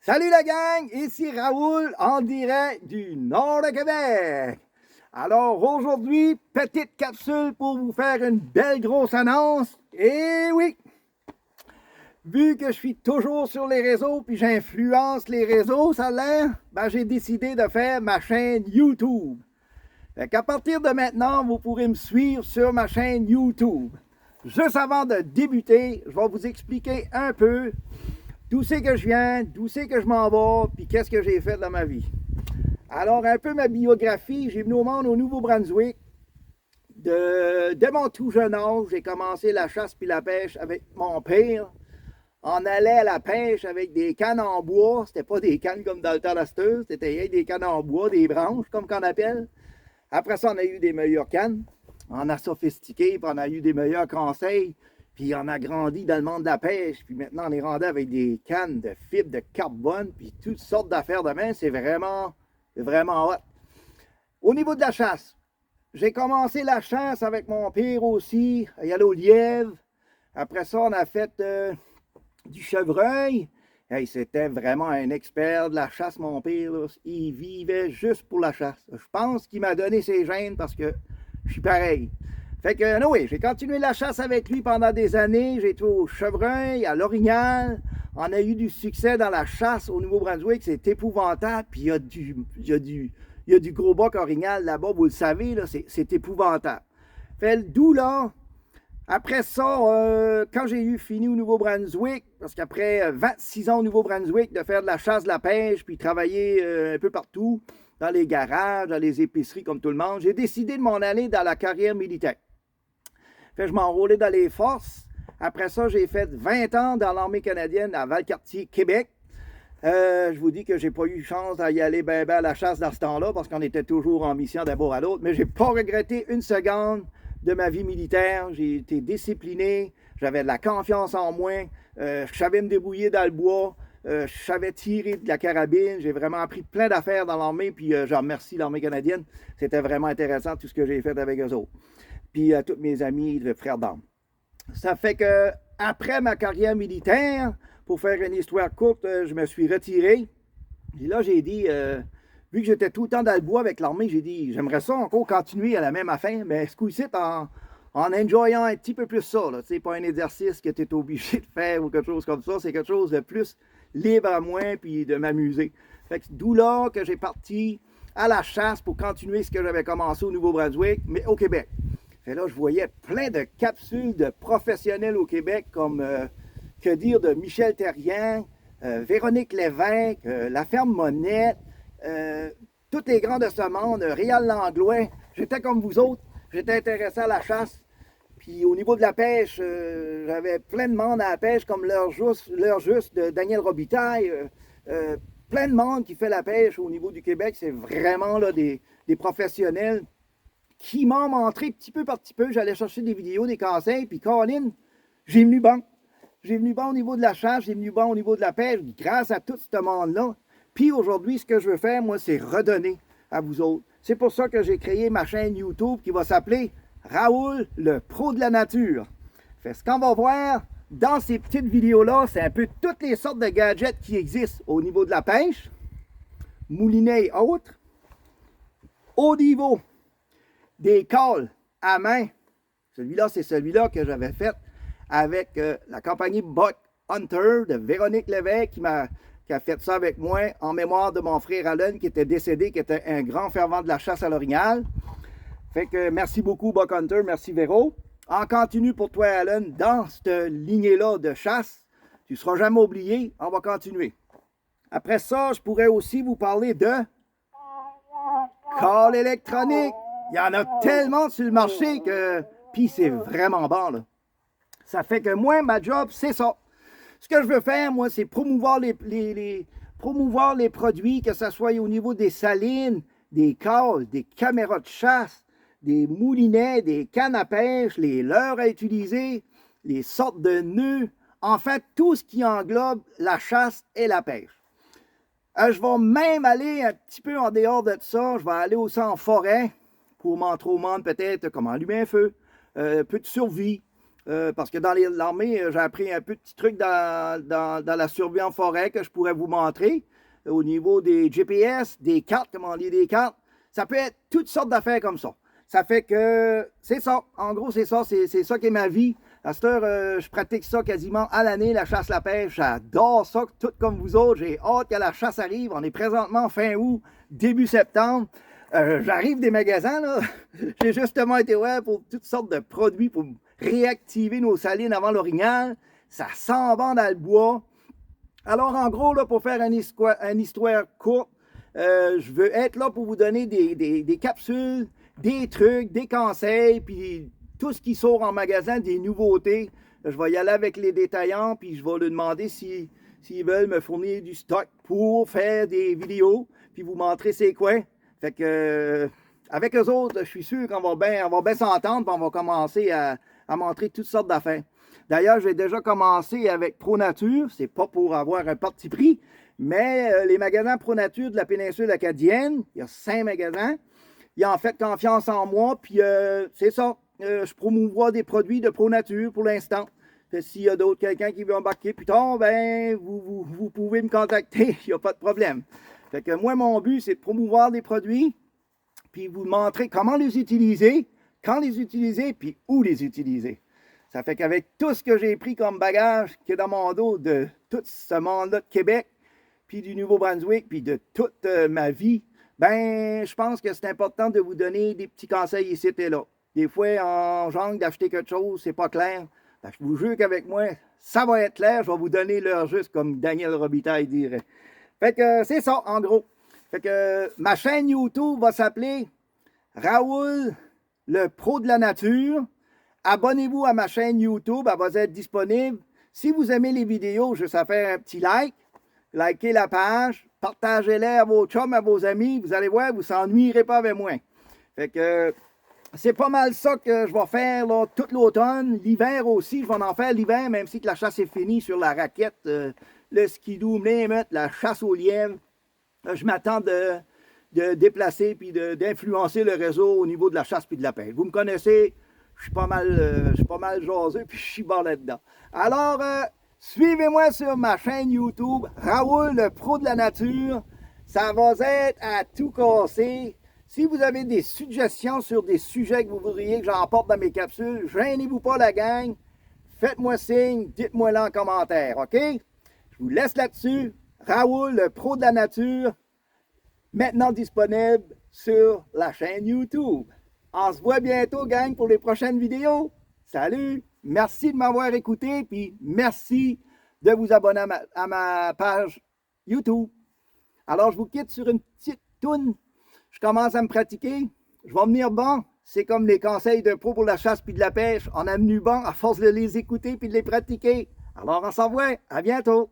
Salut la gang, ici Raoul en direct du nord de Québec. Alors aujourd'hui, petite capsule pour vous faire une belle grosse annonce. Et oui, vu que je suis toujours sur les réseaux puis j'influence les réseaux, ça a l'air, j'ai décidé de faire ma chaîne YouTube. Fait qu'à partir de maintenant, vous pourrez me suivre sur ma chaîne YouTube. Juste avant de débuter, je vais vous expliquer un peu d'où c'est que je viens, d'où c'est que je m'en vais, puis qu'est-ce que j'ai fait dans ma vie. Alors, un peu ma biographie, j'ai venu au monde au Nouveau-Brunswick. Dès mon tout jeune âge, j'ai commencé la chasse puis la pêche avec mon père. On allait à la pêche avec des cannes en bois. C'était pas des cannes comme dans le temps d'Asteur, c'était des cannes en bois, des branches, comme qu'on appelle. Après ça, on a eu des meilleures cannes. On a sophistiqué, puis on a eu des meilleurs conseils. Puis on a grandi dans le monde de la pêche. Puis maintenant, on est rendu avec des cannes de fibres de carbone, puis toutes sortes d'affaires de main. C'est vraiment hot. Au niveau de la chasse, j'ai commencé la chasse avec mon père aussi, à y aller au lièvre. Après ça, on a fait du chevreuil. Hey, c'était vraiment un expert de la chasse, mon père. Là. Il vivait juste pour la chasse. Je pense qu'il m'a donné ses gènes parce que je suis pareil. Fait que, oui, j'ai continué la chasse avec lui pendant des années. J'ai été au chevreuil, à l'orignal. On a eu du succès dans la chasse au Nouveau-Brunswick. C'est épouvantable. Puis il y a du gros boc orignal là-bas. Vous le savez, là, c'est épouvantable. Fait d'où là, après ça, quand j'ai eu fini au Nouveau-Brunswick, parce qu'après 26 ans au Nouveau-Brunswick, de faire de la chasse, de la pêche, puis travailler un peu partout, dans les garages, dans les épiceries, comme tout le monde, j'ai décidé de m'en aller dans la carrière militaire. Fait, je m'enrôlais dans les forces. Après ça, j'ai fait 20 ans dans l'armée canadienne à Valcartier, Québec. Je vous dis que j'ai pas eu chance d'y aller ben à la chasse dans ce temps-là parce qu'on était toujours en mission d'un bord à l'autre, mais j'ai pas regretté une seconde de ma vie militaire. J'ai été discipliné, j'avais de la confiance en moi, je savais me débrouiller dans le bois, je savais tirer de la carabine, j'ai vraiment appris plein d'affaires dans l'armée, puis je remercie l'armée canadienne. C'était vraiment intéressant tout ce que j'ai fait avec eux autres. Puis à tous mes amis, de frères d'armes. Ça fait que après ma carrière militaire, pour faire une histoire courte, je me suis retiré. Et là, j'ai dit, vu que j'étais tout le temps dans le bois avec l'armée, j'ai dit, j'aimerais ça encore continuer à la même affaire, mais ce coup-ci, en enjoyant un petit peu plus ça. C'est pas un exercice que tu es obligé de faire ou quelque chose comme ça. C'est quelque chose de plus libre à moi puis de m'amuser. Fait que d'où là que j'ai parti à la chasse pour continuer ce que j'avais commencé au Nouveau-Brunswick, mais au Québec. Fait là, je voyais plein de capsules de professionnels au Québec, comme, que dire, de Michel Terrien, Véronique Lévesque, La Ferme Monette, tous les grands de ce monde, Réal Langlois. J'étais comme vous autres, j'étais intéressé à la chasse. Puis au niveau de la pêche, j'avais plein de monde à la pêche, comme l'heure juste de Daniel Robitaille. Plein de monde qui fait la pêche au niveau du Québec. C'est vraiment là, des professionnels qui m'ont montré petit peu par petit peu. J'allais chercher des vidéos, des conseils, puis Colin, j'ai venu bon. J'ai venu bon au niveau de la chasse, j'ai venu bon au niveau de la pêche, grâce à tout ce monde-là. Puis aujourd'hui, ce que je veux faire, moi, c'est redonner à vous autres. C'est pour ça que j'ai créé ma chaîne YouTube qui va s'appeler Raoul, le pro de la nature. Fait ce qu'on va voir dans ces petites vidéos-là, c'est un peu toutes les sortes de gadgets qui existent au niveau de la pêche, moulinets et autres, au niveau des calls à main. Celui-là, c'est celui-là que j'avais fait avec la compagnie Buck Hunter de Véronique Lévesque qui a fait ça avec moi en mémoire de mon frère Allen qui était décédé, qui était un grand fervent de la chasse à l'orignal. Fait que merci beaucoup Buck Hunter, merci Véro. En continu pour toi Allen dans cette lignée-là de chasse. Tu ne seras jamais oublié, on va continuer. Après ça, je pourrais aussi vous parler de call électronique. Il y en a tellement sur le marché que... Puis c'est vraiment bon, là. Ça fait que moi, ma job, c'est ça. Ce que je veux faire, moi, c'est promouvoir les produits, que ce soit au niveau des salines, des calls, des caméras de chasse, des moulinets, des cannes à pêche, les leurres à utiliser, les sortes de nœuds. En fait, tout ce qui englobe la chasse et la pêche. Je vais même aller un petit peu en dehors de ça. Je vais aller aussi en forêt pour montrer au monde peut-être comment allumer un feu, un peu de survie. Parce que dans l'armée, j'ai appris un peu de petits trucs dans la survie en forêt que je pourrais vous montrer. Au niveau des GPS, des cartes, comment on lit des cartes. Ça peut être toutes sortes d'affaires comme ça. Ça fait que c'est ça. En gros, c'est ça qui est ma vie. À cette heure, je pratique ça quasiment à l'année, la chasse, la pêche. J'adore ça, tout comme vous autres. J'ai hâte que la chasse arrive. On est présentement fin août, début septembre. J'arrive des magasins, là. J'ai justement été pour toutes sortes de produits pour réactiver nos salines avant l'orignal. Ça sent bon dans le bois. Alors, en gros, là, pour faire une histoire courte, je veux être là pour vous donner des capsules, des trucs, des conseils, puis tout ce qui sort en magasin, des nouveautés. Je vais y aller avec les détaillants, puis je vais leur demander s'ils veulent me fournir du stock pour faire des vidéos, puis vous montrer c'est quoi. Fait que, avec eux autres, je suis sûr qu'on va bien s'entendre, puis on va commencer à montrer toutes sortes d'affaires. D'ailleurs, j'ai déjà commencé avec ProNature. C'est pas pour avoir un parti pris, mais les magasins ProNature de la péninsule acadienne, il y a 5 magasins. Ils ont fait confiance en moi, puis c'est ça. Je promouvois des produits de ProNature pour l'instant. S'il y a quelqu'un qui veut embarquer plus tard, ben vous pouvez me contacter, il n'y a pas de problème. Fait que moi, mon but, c'est de promouvoir des produits, puis vous montrer comment les utiliser, quand les utiliser, puis où les utiliser. Ça fait qu'avec tout ce que j'ai pris comme bagage qui est dans mon dos de tout ce monde-là de Québec, puis du Nouveau-Brunswick, puis de toute ma vie, ben je pense que c'est important de vous donner des petits conseils ici et là. Des fois, en jungle, d'acheter quelque chose, c'est pas clair. Ben, je vous jure qu'avec moi, ça va être clair. Je vais vous donner l'heure juste, comme Daniel Robitaille dirait. Fait que c'est ça, en gros. Fait que ma chaîne YouTube va s'appeler Raoul, le pro de la nature. Abonnez-vous à ma chaîne YouTube, elle va être disponible. Si vous aimez les vidéos, juste à faire un petit like, likez la page, partagez-les à vos chums, à vos amis. Vous allez voir, vous ne s'ennuierez pas avec moi. Fait que c'est pas mal ça que je vais faire là, tout l'automne. L'hiver aussi, je vais en faire l'hiver, même si que la chasse est finie sur la raquette, le skidoo, la chasse aux lièvres. Je m'attends de déplacer puis d'influencer le réseau au niveau de la chasse puis de la pêche. Vous me connaissez. Je suis pas mal jaseux, puis je suis bon là-dedans. Alors, suivez-moi sur ma chaîne YouTube, Raoul, le pro de la nature. Ça va être à tout casser. Si vous avez des suggestions sur des sujets que vous voudriez que j'emporte dans mes capsules, gênez-vous pas la gang. Faites-moi signe, dites-moi là en commentaire, OK? Je vous laisse là-dessus. Raoul, le pro de la nature, maintenant disponible sur la chaîne YouTube. On se voit bientôt, gang, pour les prochaines vidéos. Salut! Merci de m'avoir écouté, puis merci de vous abonner à ma page YouTube. Alors, je vous quitte sur une petite toune. Je commence à me pratiquer. Je vais venir bon. C'est comme les conseils de pro pour la chasse puis de la pêche. On a venu bon à force de les écouter puis de les pratiquer. Alors, on s'en voit. À bientôt!